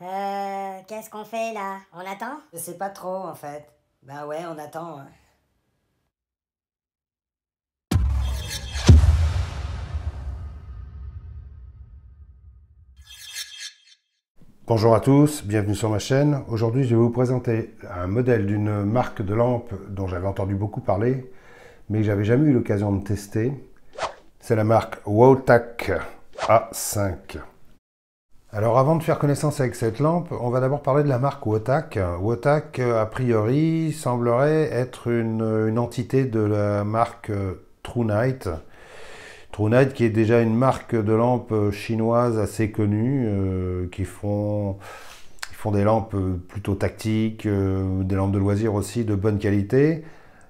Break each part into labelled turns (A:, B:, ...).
A: Qu'est-ce qu'on fait là? On attend?
B: Je sais pas trop en fait. Bah ouais, on attend, hein.
C: Bonjour à tous, bienvenue sur ma chaîne. Aujourd'hui, je vais vous présenter un modèle d'une marque de lampe dont j'avais entendu beaucoup parler, mais que j'avais jamais eu l'occasion de tester. C'est la marque Wotac A5. Alors avant de faire connaissance avec cette lampe, on va d'abord parler de la marque Wotac. Wotac, a priori, semblerait être une entité de la marque TrueNight. TrueNight qui est déjà une marque de lampes chinoise assez connue, qui font des lampes plutôt tactiques, des lampes de loisirs aussi de bonne qualité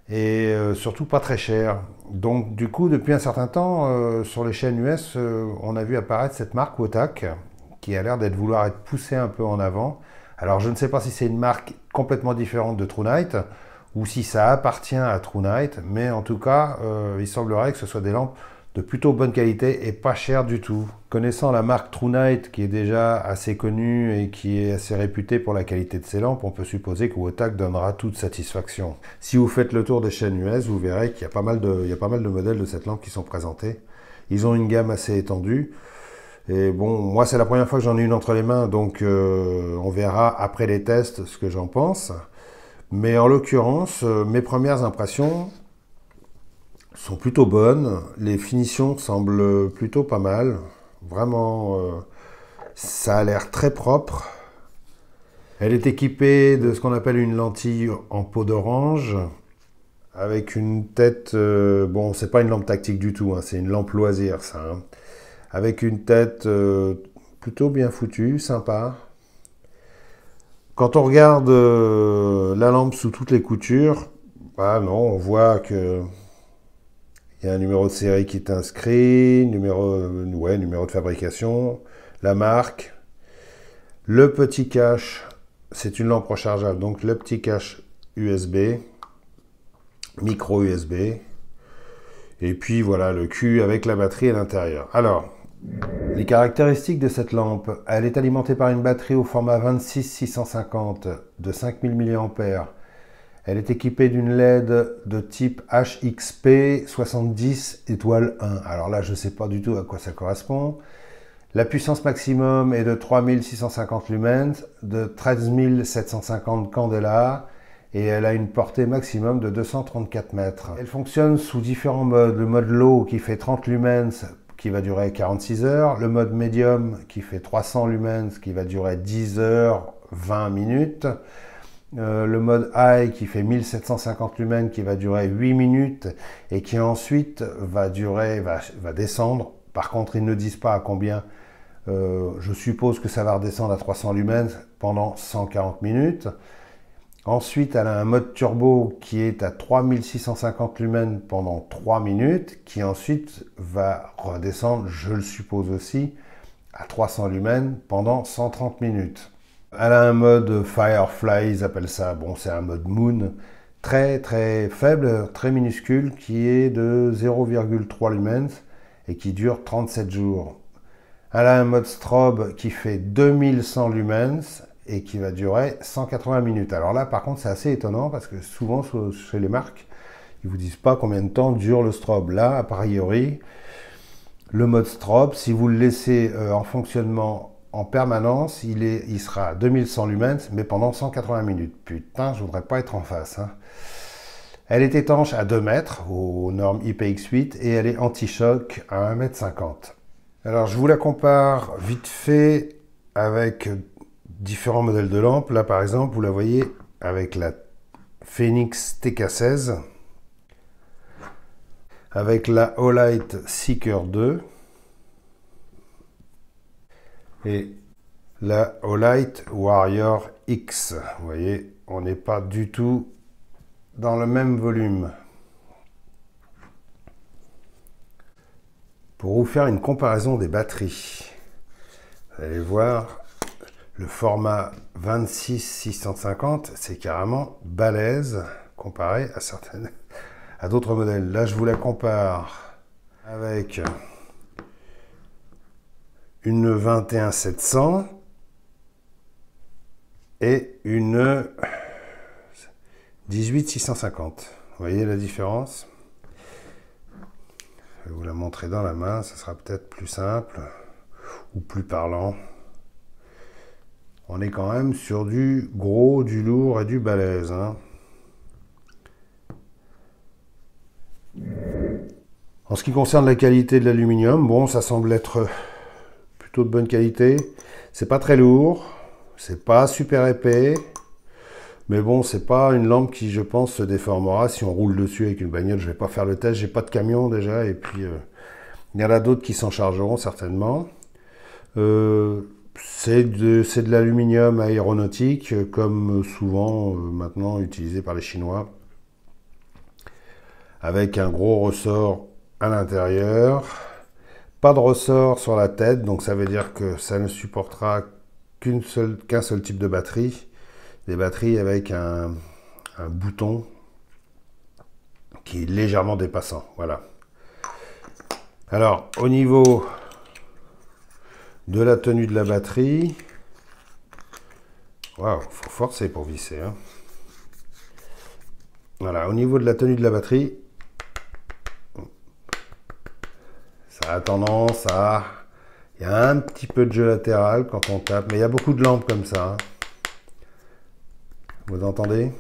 C: et surtout pas très chères. Donc du coup depuis un certain temps sur les chaînes US on a vu apparaître cette marque Wotac qui a l'air vouloir être poussée un peu en avant. Alors je ne sais pas si c'est une marque complètement différente de TrueNight ou si ça appartient à TrueNight, mais en tout cas il semblerait que ce soit des lampes de plutôt bonne qualité et pas cher du tout. Connaissant la marque TrueNight qui est déjà assez connue et qui est assez réputée pour la qualité de ses lampes, on peut supposer que Wotac donnera toute satisfaction. Si vous faites le tour des chaînes US, vous verrez qu'il y a pas mal de modèles de cette lampe qui sont présentés. Ils ont une gamme assez étendue. Et bon, moi c'est la première fois que j'en ai une entre les mains, donc on verra après les tests ce que j'en pense. Mais en l'occurrence, mes premières impressions sont plutôt bonnes, les finitions semblent plutôt pas mal, vraiment ça a l'air très propre. Elle est équipée de ce qu'on appelle une lentille en peau d'orange, avec une tête, bon c'est pas une lampe tactique du tout, hein, c'est une lampe loisir ça, hein, avec une tête plutôt bien foutue, sympa. Quand on regarde la lampe sous toutes les coutures, bah non, on voit que il y a un numéro de série qui est inscrit, numéro de fabrication, la marque, le petit cache, c'est une lampe rechargeable, donc le petit cache USB, micro USB, et puis voilà le cul avec la batterie à l'intérieur. Alors, les caractéristiques de cette lampe, elle est alimentée par une batterie au format 26650 de 5000 mAh. Elle est équipée d'une LED de type HXP 70 étoile 1. Alors là, je ne sais pas du tout à quoi ça correspond. La puissance maximum est de 3650 lumens, de 13750 candela, et elle a une portée maximum de 234 mètres. Elle fonctionne sous différents modes. Le mode low qui fait 30 lumens, qui va durer 46 heures. Le mode medium qui fait 300 lumens, qui va durer 10 heures 20 minutes. Le mode high qui fait 1750 lumens qui va durer 8 minutes et qui ensuite va descendre. Par contre, ils ne disent pas à combien. Je suppose que ça va redescendre à 300 lumens pendant 140 minutes. Ensuite, elle a un mode turbo qui est à 3650 lumens pendant 3 minutes, qui ensuite va redescendre, je le suppose aussi, à 300 lumens pendant 130 minutes. Elle a un mode Firefly, ils appellent ça, bon c'est un mode Moon, très très faible, très minuscule, qui est de 0,3 lumens et qui dure 37 jours. Elle a un mode Strobe qui fait 2100 lumens et qui va durer 180 minutes. Alors là par contre c'est assez étonnant parce que souvent chez les marques, ils vous disent pas combien de temps dure le strobe. Là, a priori, le mode strobe, si vous le laissez en fonctionnement en permanence, il sera à 2100 lumens, mais pendant 180 minutes. Putain, je voudrais pas être en face, hein. Elle est étanche à 2 mètres aux normes IPX8 et elle est anti-choc à 1,50 m. Alors, je vous la compare vite fait avec différents modèles de lampes. Là, par exemple, vous la voyez avec la Phoenix TK16, avec la Olight Seeker 2, et la Olight Warrior X. Vous voyez, on n'est pas du tout dans le même volume. Pour vous faire une comparaison des batteries, vous allez voir, le format 26650, c'est carrément balèze comparé à d'autres modèles. Là, je vous la compare avec une 21700 et une 18650. Vous voyez la différence? Je vais vous la montrer dans la main, ça sera peut-être plus simple ou plus parlant. On est quand même sur du gros, du lourd et du balèze, hein. En ce qui concerne la qualité de l'aluminium, bon, ça semble être plutôt de bonne qualité. C'est pas très lourd, c'est pas super épais, mais bon, c'est pas une lampe qui, je pense, se déformera si on roule dessus avec une bagnole. Je vais pas faire le test, j'ai pas de camion déjà, et puis il y en a d'autres qui s'en chargeront certainement. C'est de l'aluminium aéronautique, comme souvent maintenant utilisé par les Chinois, avec un gros ressort à l'intérieur, pas de ressort sur la tête, donc ça veut dire que ça ne supportera qu'un seul type de batterie, des batteries avec un bouton qui est légèrement dépassant, voilà. Alors, au niveau de la tenue de la batterie, waouh, faut forcer pour visser, hein. Voilà, au niveau de la tenue de la batterie, ça a tendance à... Il y a un petit peu de jeu latéral quand on tape, mais il y a beaucoup de lampes comme ça, hein. Vous entendez?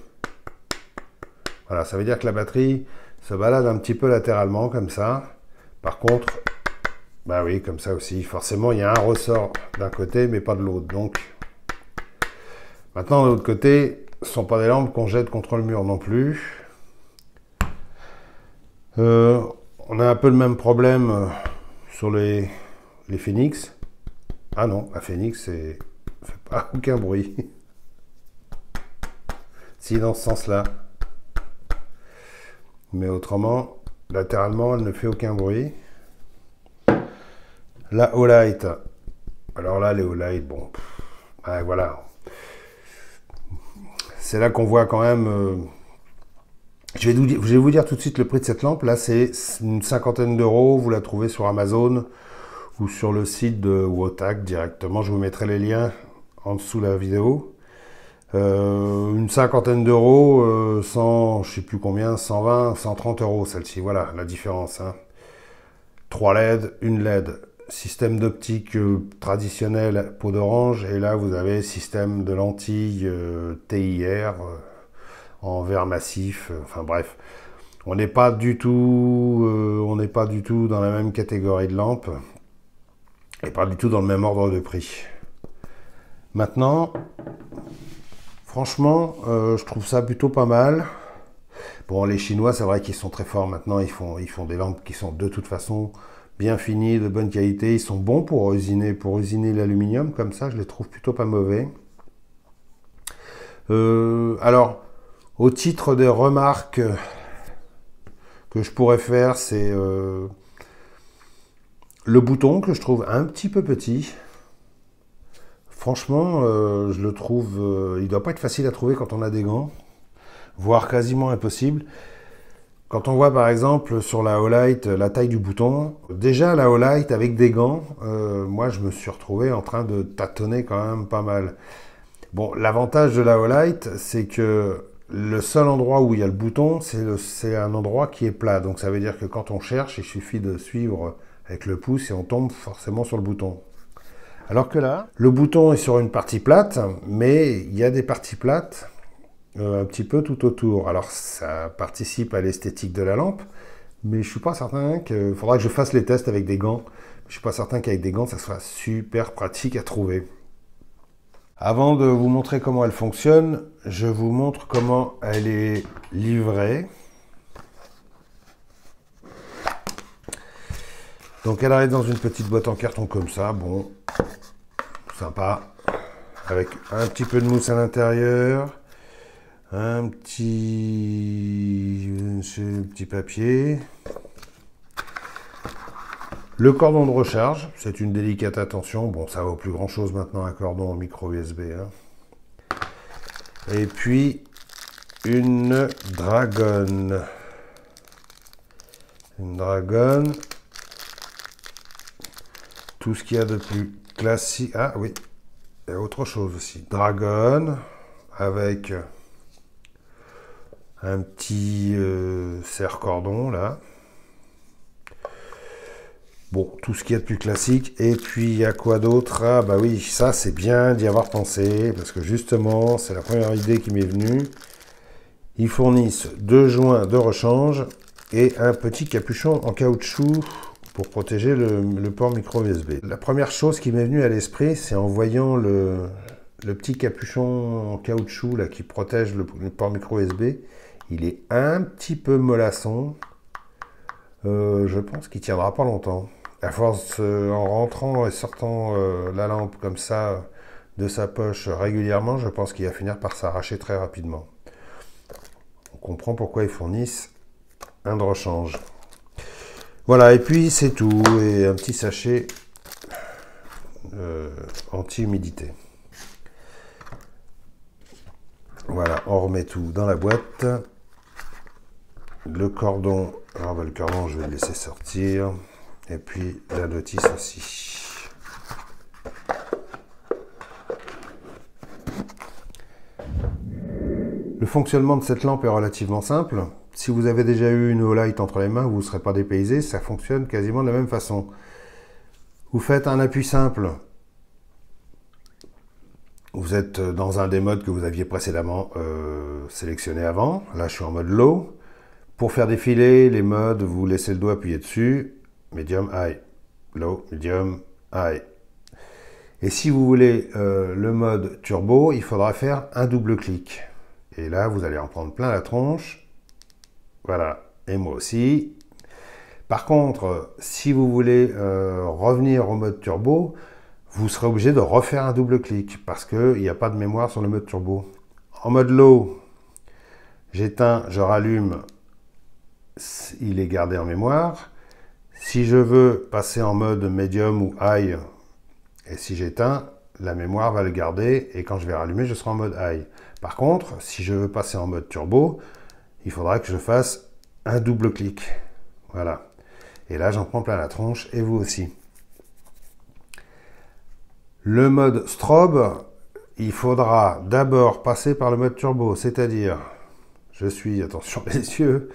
C: Voilà, ça veut dire que la batterie se balade un petit peu latéralement comme ça. Par contre, bah oui, comme ça aussi. Forcément, il y a un ressort d'un côté, mais pas de l'autre. Donc, maintenant, de l'autre côté, ce ne sont pas des lampes qu'on jette contre le mur non plus. On a un peu le même problème sur les Phoenix. Ah non, la Phoenix, ne fait pas aucun bruit. Si, dans ce sens-là. Mais autrement, latéralement, elle ne fait aucun bruit. La Olight. Alors là, les Olight, bon, ouais, voilà. C'est là qu'on voit quand même... je vais vous dire tout de suite le prix de cette lampe. Là, c'est une cinquantaine d'euros. Vous la trouvez sur Amazon ou sur le site de Wotac directement. Je vous mettrai les liens en dessous de la vidéo. Une cinquantaine d'euros, 100, je sais plus combien, 120, 130 euros celle-ci. Voilà la différence, hein. 3 LED, une LED. Système d'optique traditionnel peau d'orange, et là vous avez système de lentilles TIR en verre massif, enfin bref, on n'est pas du tout dans la même catégorie de lampes et pas du tout dans le même ordre de prix. Maintenant, franchement, je trouve ça plutôt pas mal. Bon, les Chinois, c'est vrai qu'ils sont très forts maintenant, ils font des lampes qui sont de toute façon bien finies, de bonne qualité. Ils sont bons pour usiner l'aluminium, comme ça, je les trouve plutôt pas mauvais. Alors, au titre des remarques que je pourrais faire, c'est le bouton que je trouve un petit peu petit. Franchement, je le trouve... il ne doit pas être facile à trouver quand on a des gants, voire quasiment impossible. Quand on voit par exemple sur la Olight la taille du bouton, déjà la Olight avec des gants, moi je me suis retrouvé en train de tâtonner quand même pas mal. Bon, l'avantage de la Olight, c'est que le seul endroit où il y a le bouton, c'est un endroit qui est plat. Donc ça veut dire que quand on cherche, il suffit de suivre avec le pouce et on tombe forcément sur le bouton. Alors que là, le bouton est sur une partie plate, mais il y a des parties plates un petit peu tout autour. Alors ça participe à l'esthétique de la lampe, mais je suis pas certain que... faudra que je fasse les tests avec des gants. Je suis pas certain qu'avec des gants, ça soit super pratique à trouver. Avant de vous montrer comment elle fonctionne, je vous montre comment elle est livrée. Donc elle arrive dans une petite boîte en carton comme ça, bon, sympa, avec un petit peu de mousse à l'intérieur, un petit papier, le cordon de recharge, c'est une délicate attention, bon ça vaut plus grand chose maintenant un cordon en micro USB, hein. Et puis une dragonne, tout ce qu'il y a de plus classique. Ah oui, il y a autre chose aussi. Dragonne, avec un petit serre-cordon là. Bon, tout ce qu'il y a de plus classique. Et puis, il y a quoi d'autre? Ah, bah oui, ça, c'est bien d'y avoir pensé. Parce que justement, c'est la première idée qui m'est venue. Ils fournissent 2 joints de rechange et un petit capuchon en caoutchouc pour protéger le port micro USB. La première chose qui m'est venue à l'esprit, c'est en voyant le petit capuchon en caoutchouc là, qui protège le port micro USB. Il est un petit peu mollasson. Je pense qu'il tiendra pas longtemps. À force, en rentrant et sortant la lampe comme ça de sa poche régulièrement, je pense qu'il va finir par s'arracher très rapidement. On comprend pourquoi ils fournissent un de rechange. Voilà, et puis c'est tout. Et un petit sachet anti-humidité. Voilà, on remet tout dans la boîte. Le cordon, alors le cordon, je vais le laisser sortir. Et puis la notice aussi. Le fonctionnement de cette lampe est relativement simple. Si vous avez déjà eu une Olight entre les mains, vous ne serez pas dépaysé. Ça fonctionne quasiment de la même façon. Vous faites un appui simple. Vous êtes dans un des modes que vous aviez précédemment sélectionné avant. Là, je suis en mode low. Pour faire défiler les modes, vous laissez le doigt appuyé dessus. Medium, high. Low, medium, high. Et si vous voulez le mode turbo, il faudra faire un double clic. Et là, vous allez en prendre plein la tronche. Voilà. Et moi aussi. Par contre, si vous voulez revenir au mode turbo, vous serez obligé de refaire un double clic parce qu'il n'y a pas de mémoire sur le mode turbo. En mode low, j'éteins, je rallume, il est gardé en mémoire. Si je veux passer en mode medium ou high, et si j'éteins, la mémoire va le garder et quand je vais rallumer, je serai en mode high. Par contre, si je veux passer en mode turbo, il faudra que je fasse un double clic. Voilà. Et là, j'en prends plein la tronche et vous aussi. Le mode strobe, il faudra d'abord passer par le mode turbo, c'est-à-dire, je suis, attention les yeux,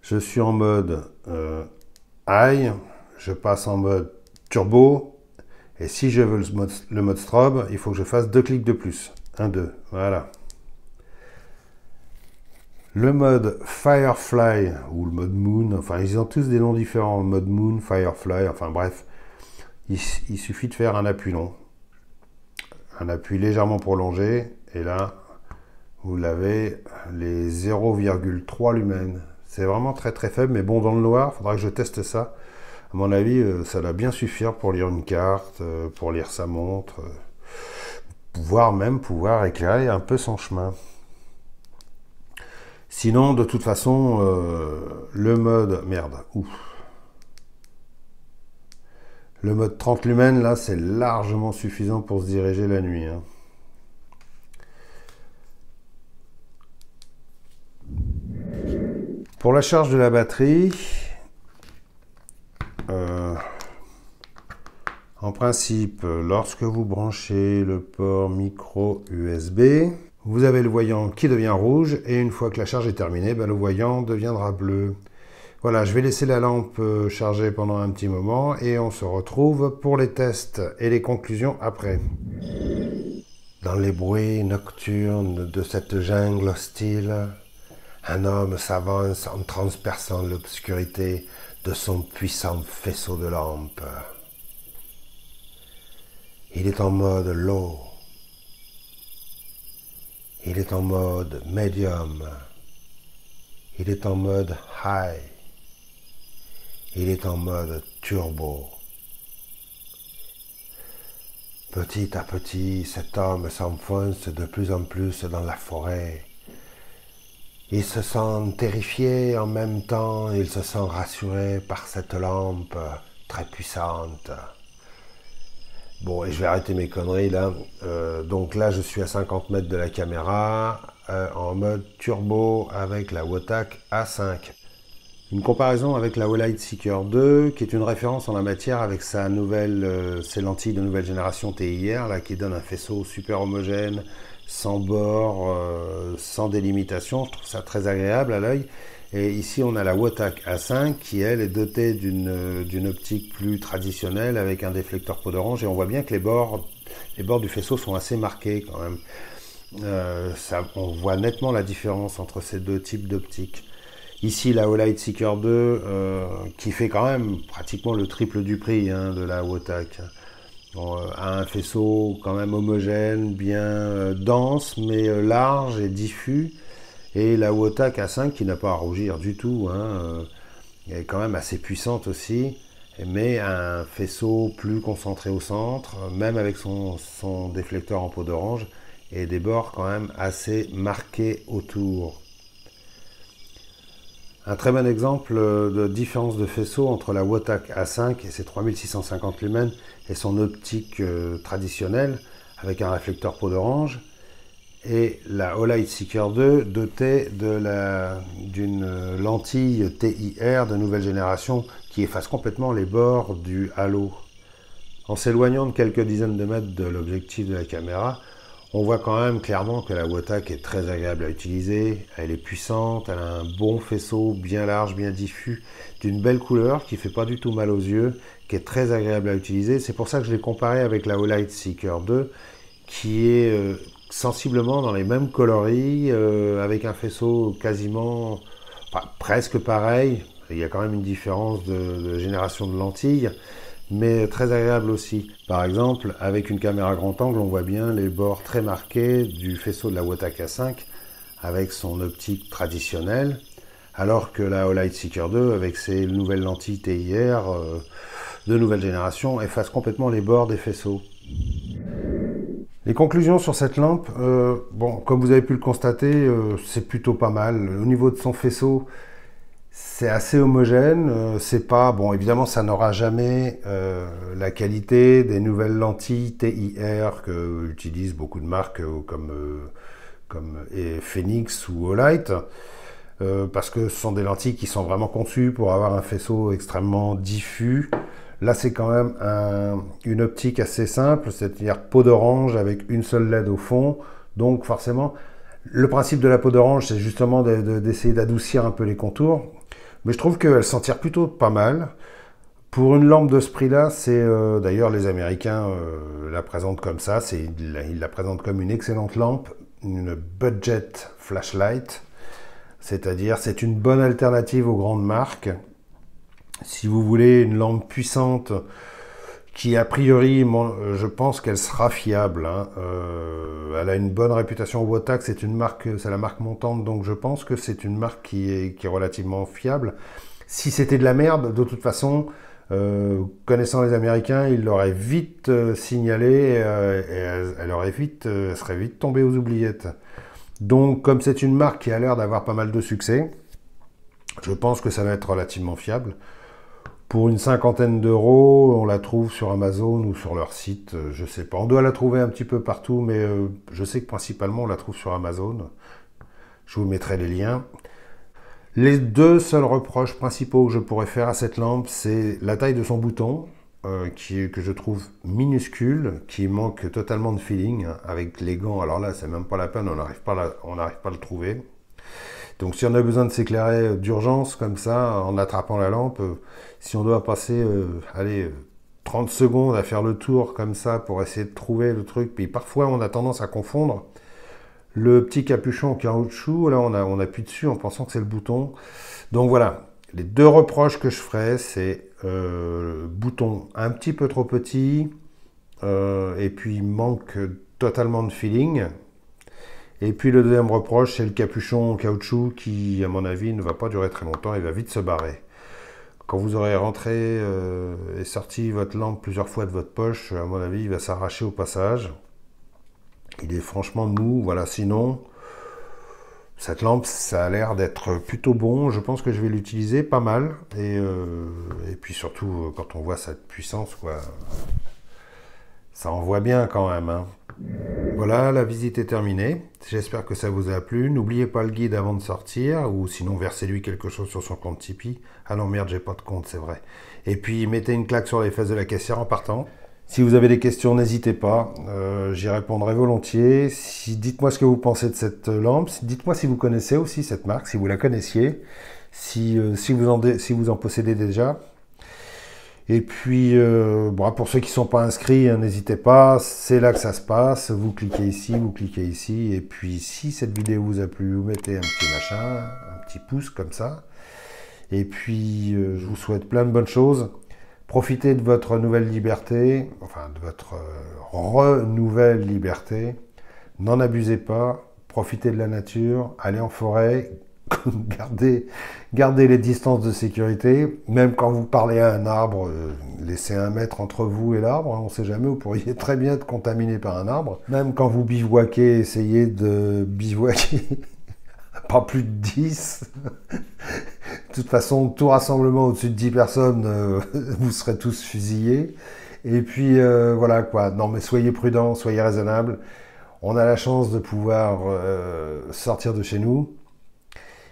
C: je suis en mode high, je passe en mode turbo, et si je veux le mode strobe, il faut que je fasse 2 clics de plus. 1, 2, voilà. Le mode Firefly, ou le mode Moon, enfin ils ont tous des noms différents, mode Moon, Firefly, enfin bref, il suffit de faire un appui long. Un appui légèrement prolongé, et là, vous l'avez, les 0,3 lumens. C'est vraiment très très faible, mais bon, dans le noir, il faudra que je teste ça. À mon avis, ça doit bien suffire pour lire une carte, pour lire sa montre, voire même pouvoir éclairer un peu son chemin. Sinon, de toute façon, le mode... Merde, ouf. Le mode 30 lumens, là, c'est largement suffisant pour se diriger la nuit. Hein. Pour la charge de la batterie, en principe, lorsque vous branchez le port micro USB, vous avez le voyant qui devient rouge et une fois que la charge est terminée, le voyant deviendra bleu. Voilà, je vais laisser la lampe charger pendant un petit moment et on se retrouve pour les tests et les conclusions après. Dans les bruits nocturnes de cette jungle hostile, un homme s'avance en transperçant l'obscurité de son puissant faisceau de lampe. Il est en mode low. Il est en mode medium. Il est en mode high. Il est en mode turbo. Petit à petit, cet homme s'enfonce de plus en plus dans la forêt. Il se sent terrifié, en même temps, il se sent rassuré par cette lampe très puissante. Bon, et je vais arrêter mes conneries là. Donc là, je suis à 50 mètres de la caméra, en mode turbo avec la Wotak A5. Une comparaison avec la Olight Seeker 2, qui est une référence en la matière avec ses lentilles de nouvelle génération TIR, là, qui donne un faisceau super homogène, sans bord, sans délimitation. Je trouve ça très agréable à l'œil. Et ici, on a la Wotak A5 qui, elle, est dotée d'une optique plus traditionnelle avec un déflecteur peau d'orange. Et on voit bien que les bords du faisceau sont assez marqués quand même. On voit nettement la différence entre ces deux types d'optiques. Ici, la Olight Seeker 2 qui fait quand même pratiquement le triple du prix de la Wotak. A un faisceau quand même homogène, bien dense, mais large et diffus. Et la Wotak A5 qui n'a pas à rougir du tout, elle est quand même assez puissante aussi, mais un faisceau plus concentré au centre, même avec son déflecteur en peau d'orange, et des bords quand même assez marqués autour. Un très bon exemple de différence de faisceau entre la Wotak A5 et ses 3650 lumens et son optique traditionnelle avec un réflecteur peau d'orange, et la Olight Seeker 2 dotée d'une lentille TIR de nouvelle génération qui efface complètement les bords du halo. En s'éloignant de quelques dizaines de mètres de l'objectif de la caméra, on voit quand même clairement que la Wotak est très agréable à utiliser, elle est puissante, elle a un bon faisceau bien large, bien diffus, d'une belle couleur qui ne fait pas du tout mal aux yeux, qui est très agréable à utiliser. C'est pour ça que je l'ai comparé avec la Olight Seeker 2 qui est sensiblement dans les mêmes coloris, avec un faisceau quasiment, presque pareil. Il y a quand même une différence de génération de lentilles, mais très agréable aussi. Par exemple, avec une caméra grand angle, on voit bien les bords très marqués du faisceau de la Wotak A5 avec son optique traditionnelle, alors que la Olight Seeker 2, avec ses nouvelles lentilles TIR de nouvelle génération, efface complètement les bords des faisceaux. Les conclusions sur cette lampe, comme vous avez pu le constater, c'est plutôt pas mal. Au niveau de son faisceau, c'est assez homogène. C'est pas, évidemment, ça n'aura jamais la qualité des nouvelles lentilles TIR que utilisent beaucoup de marques comme Phoenix ou Olight, parce que ce sont des lentilles qui sont vraiment conçues pour avoir un faisceau extrêmement diffus. Là, c'est quand même une optique assez simple, c'est-à-dire peau d'orange avec une seule LED au fond. Donc forcément, le principe de la peau d'orange, c'est justement d'essayer d'adoucir un peu les contours. Mais je trouve qu'elle s'en tire plutôt pas mal. Pour une lampe de ce prix-là, d'ailleurs les Américains la présentent comme ça. Ils la présentent comme une excellente lampe, une budget flashlight. C'est-à-dire, c'est une bonne alternative aux grandes marques. Si vous voulez une lampe puissante qui, a priori, je pense qu'elle sera fiable. Elle a une bonne réputation au Wotak, c'est la marque montante, donc je pense que c'est une marque qui est relativement fiable. Si c'était de la merde, de toute façon, connaissant les Américains, ils l'auraient vite signalé et elle serait vite tombée aux oubliettes. Donc, comme c'est une marque qui a l'air d'avoir pas mal de succès, je pense que ça va être relativement fiable. Pour une cinquantaine d'euros, on la trouve sur Amazon ou sur leur site, je sais pas. On doit la trouver un petit peu partout, mais je sais que principalement on la trouve sur Amazon. Je vous mettrai les liens. Les deux seuls reproches principaux que je pourrais faire à cette lampe, c'est la taille de son bouton, que je trouve minuscule, qui manque totalement de feeling, avec les gants. Alors là, c'est même pas la peine, on n'arrive pas à le trouver. Donc si on a besoin de s'éclairer d'urgence comme ça, en attrapant la lampe, si on doit passer 30 secondes à faire le tour comme ça pour essayer de trouver le truc, puis parfois on a tendance à confondre le petit capuchon en caoutchouc, là on appuie dessus en pensant que c'est le bouton. Donc voilà, les deux reproches que je ferais, c'est bouton un petit peu trop petit, et puis manque totalement de feeling. Et puis le deuxième reproche, c'est le capuchon en caoutchouc qui, à mon avis, ne va pas durer très longtemps, il va vite se barrer. Quand vous aurez rentré et sorti votre lampe plusieurs fois de votre poche, à mon avis, il va s'arracher au passage. Il est franchement mou, voilà. Sinon, cette lampe, ça a l'air d'être plutôt bon. Je pense que je vais l'utiliser pas mal. Et puis surtout, quand on voit cette puissance, quoi, ça envoie bien quand même. Voilà, la visite est terminée. J'espère que ça vous a plu. N'oubliez pas le guide avant de sortir, ou sinon versez-lui quelque chose sur son compte Tipeee. Ah non, merde, j'ai pas de compte, c'est vrai. Et puis mettez une claque sur les fesses de la caissière en partant. Si vous avez des questions, n'hésitez pas, j'y répondrai volontiers. Dites-moi ce que vous pensez de cette lampe, dites-moi si vous connaissez aussi cette marque, si vous la connaissiez, si vous en possédez déjà. Et puis, bon, pour ceux qui ne sont pas inscrits, hein, n'hésitez pas, c'est là que ça se passe. Vous cliquez ici, et puis si cette vidéo vous a plu, vous mettez un petit machin, un petit pouce comme ça. Et puis, je vous souhaite plein de bonnes choses. Profitez de votre nouvelle liberté, enfin de votre renouvelle liberté. N'en abusez pas, profitez de la nature, allez en forêt, gardez les distances de sécurité. Même quand vous parlez à un arbre, laissez 1 mètre entre vous et l'arbre. On ne sait jamais, vous pourriez très bien être contaminé par un arbre. Même quand vous bivouaquez, essayez de bivouaquer pas plus de 10. De toute façon, tout rassemblement au-dessus de 10 personnes, vous serez tous fusillés. Et puis, voilà quoi. Non, mais soyez prudents, soyez raisonnables. On a la chance de pouvoir sortir de chez nous.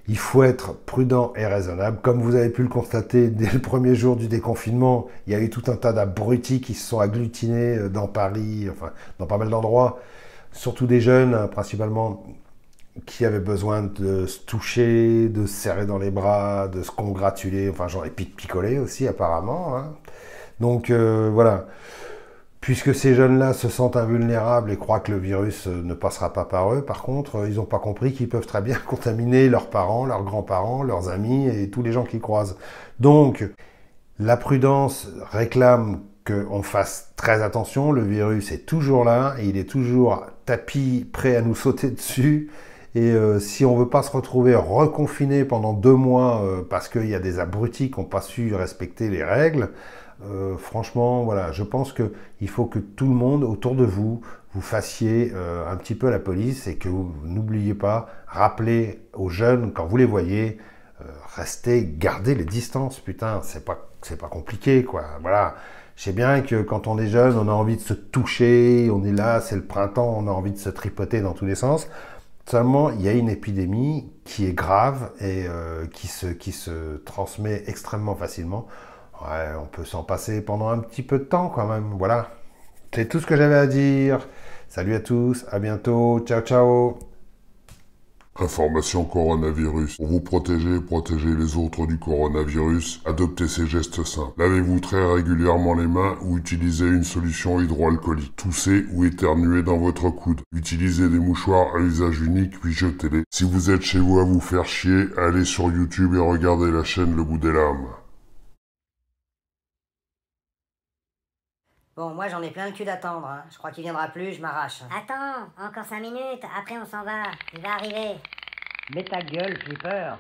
C: Il faut être prudent et raisonnable. Comme vous avez pu le constater, dès le premier jour du déconfinement, il y a eu tout un tas d'abrutis qui se sont agglutinés dans Paris, enfin, dans pas mal d'endroits. Surtout des jeunes, hein, principalement, qui avaient besoin de se toucher, de se serrer dans les bras, de se congratuler, enfin genre, et puis de picoler aussi apparemment. Hein. Donc voilà, puisque ces jeunes-là se sentent invulnérables et croient que le virus ne passera pas par eux, par contre, ils n'ont pas compris qu'ils peuvent très bien contaminer leurs parents, leurs grands-parents, leurs amis et tous les gens qu'ils croisent. Donc, la prudence réclame qu'on fasse très attention, le virus est toujours là, et il est toujours tapis, prêt à nous sauter dessus. Et si on ne veut pas se retrouver reconfiné pendant 2 mois parce qu'il y a des abrutis qui n'ont pas su respecter les règles, franchement, voilà, je pense qu'il faut que tout le monde autour de vous, vous fassiez un petit peu la police et que vous n'oubliez pas, rappelez aux jeunes quand vous les voyez, restez, gardez les distances, putain, c'est pas compliqué, quoi, voilà. Je sais bien que quand on est jeune, on a envie de se toucher, on est là, c'est le printemps, on a envie de se tripoter dans tous les sens. Seulement, il y a une épidémie qui est grave et qui se transmet extrêmement facilement. Ouais, on peut s'en passer pendant un petit peu de temps quand même, voilà. C'est tout ce que j'avais à dire. Salut à tous, à bientôt, ciao ciao.
A: Information coronavirus. Pour vous protéger et protéger les autres du coronavirus, adoptez ces gestes simples. Lavez-vous très régulièrement les mains ou utilisez une solution hydroalcoolique. Toussez ou éternuez dans votre coude. Utilisez des mouchoirs à usage unique puis jetez-les. Si vous êtes chez vous à vous faire chier, allez sur YouTube et regardez la chaîne Le Bout des Lames.
B: Bon, moi j'en ai plein le cul d'attendre, hein. Je crois qu'il viendra plus, je m'arrache.
D: Attends, encore 5 minutes, après on s'en va. Il va arriver.
B: Mets ta gueule, flipper.